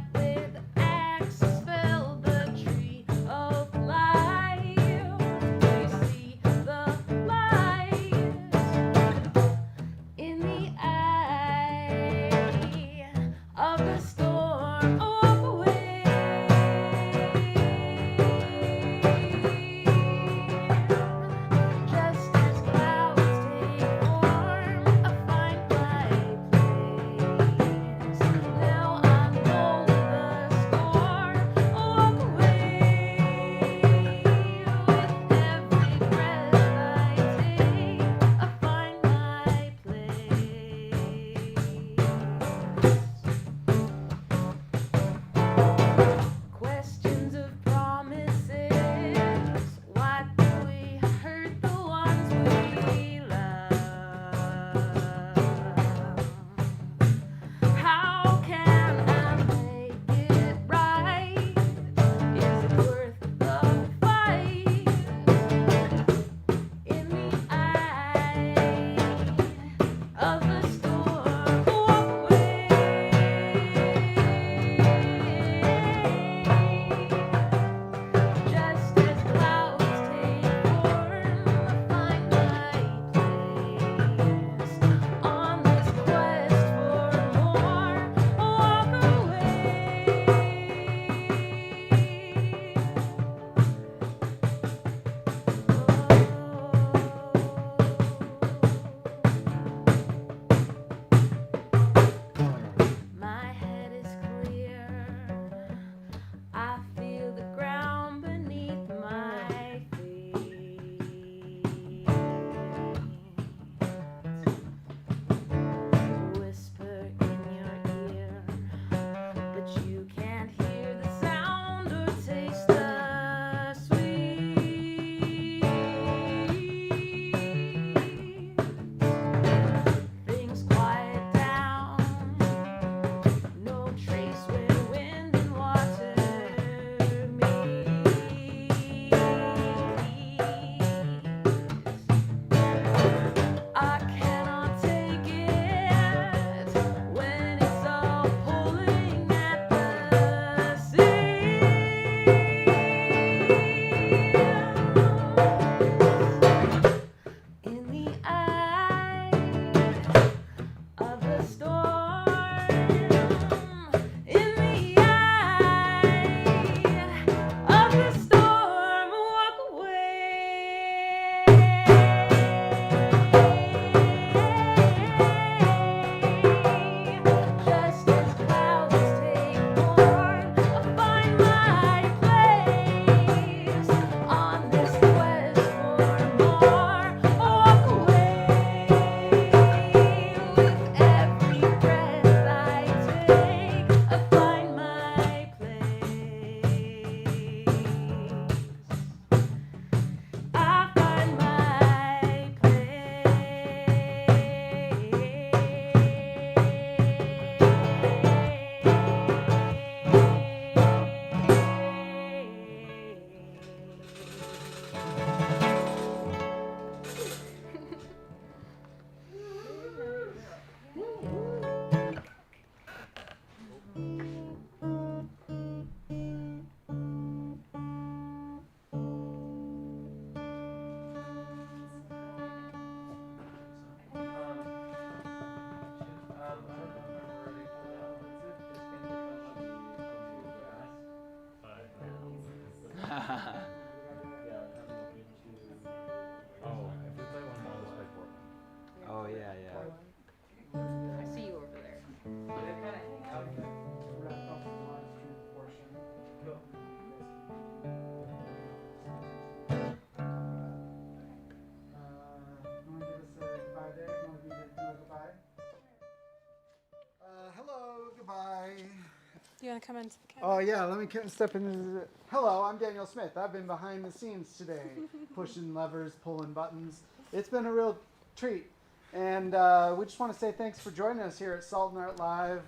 Do you want to come into the camera? Oh yeah, let me step into the... Hello, I'm Daniel Smith. I've been behind the scenes today, pushing levers, pulling buttons. It's been a real treat. And we just want to say thanks for joining us here at Salton Art Live.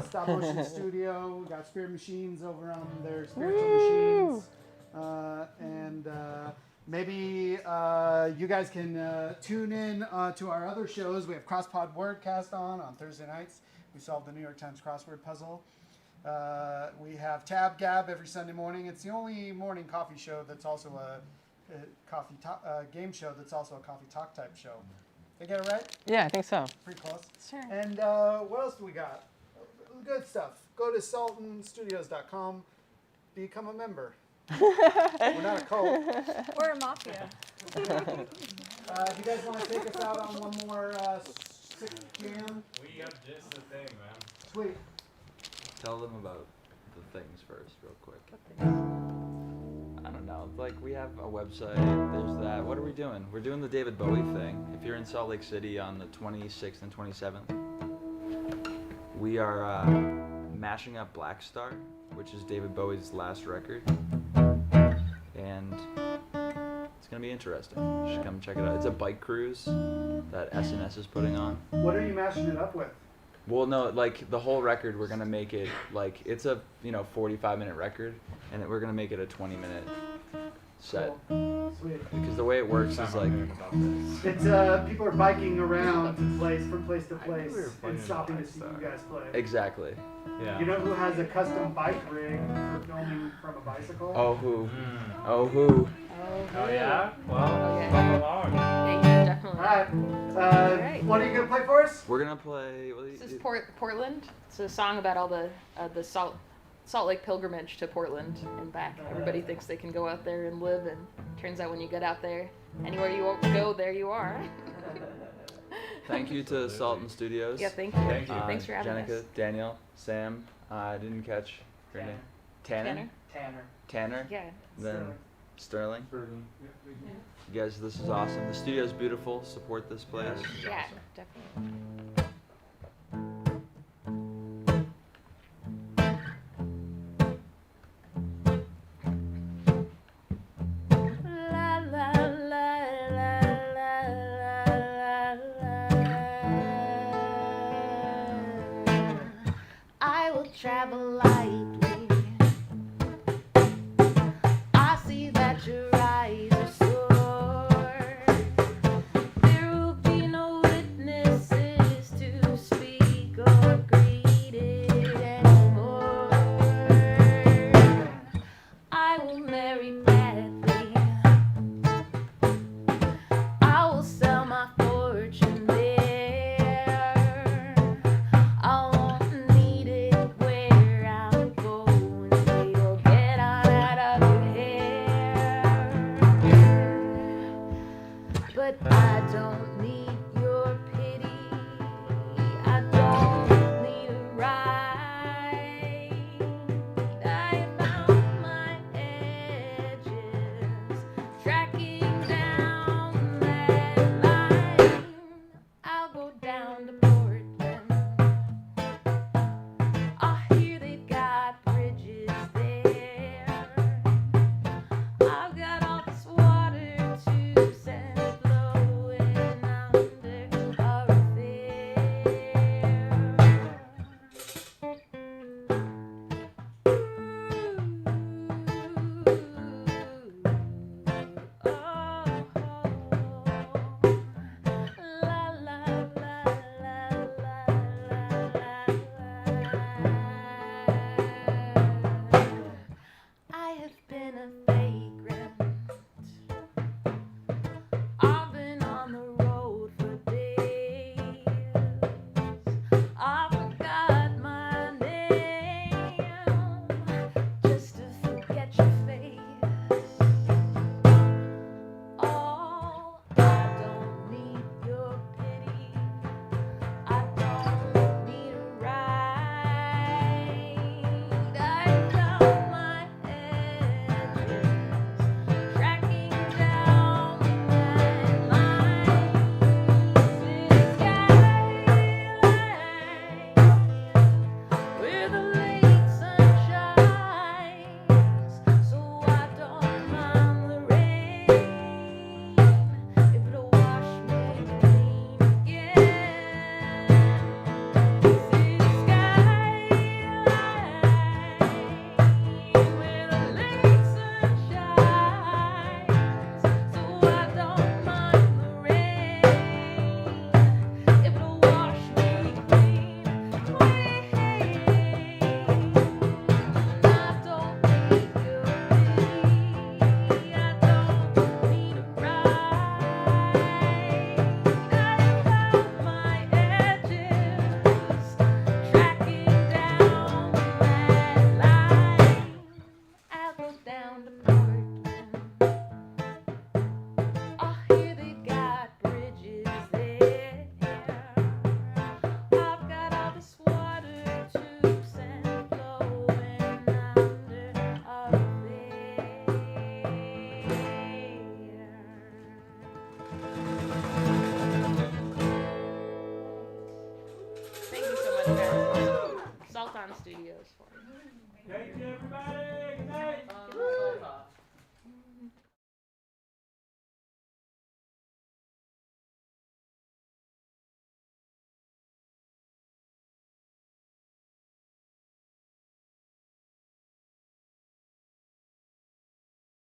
Stop Motion Studio. We got Spirit Machines over on their Spiritual Machines. Maybe you guys can tune in to our other shows. We have Crosspod Wordcast on Thursday nights. We solve the New York Times crossword puzzle. We have Tab Gab every Sunday morning. It's the only morning coffee show that's also a game show that's also a coffee talk type show. Did I get it right? Yeah, I think so. Pretty close. Sure. And what else do we got? Good stuff. Go to saltonstudios.com. Become a member. We're not a cult. Or a mafia. Do you guys want to take us out on one more sick jam? We have just the thing, man. Sweet. Tell them about the things first, real quick. I don't know. Like, we have a website. There's that. What are we doing? We're doing the David Bowie thing. If you're in Salt Lake City on the 26th and 27th, we are mashing up Black Star, which is David Bowie's last record. And it's going to be interesting. You should come check it out. It's a bike cruise that S&S is putting on. What are you mashing it up with? Well, no, like the whole record, we're gonna make it like it's a 45-minute record, and we're gonna make it a 20-minute set. Cool. Sweet. Because the way it works is like It's people are biking around from place to place and stopping to see you guys play. exactly. Yeah. You know who has a custom bike rig for filming from a bicycle? Oh who? Oh who? Oh yeah? Well, Okay. come along. Yeah, you definitely. All right. What are you gonna play for us? We're gonna play. This is Portland. It's a song about all the Salt Lake pilgrimage to Portland and back. Everybody thinks they can go out there and live, and turns out when you get out there, anywhere you go, there you are. Thank you to Salton Studios. Yeah, thank you. Thank you. Thanks for having Jenica, us. Daniel, Sam. I didn't catch your name. Tanner. Tanner. Yeah. Then Sterling. You guys, this is awesome. The studio's beautiful. Support this place. Yeah, definitely. I will travel lightly. I see that your eyes are sore. There will be no witnesses to speak or greet it anymore. I will marry badly. I will sell my fortune there. I won't need it where I'm was funny. Thank you, everybody.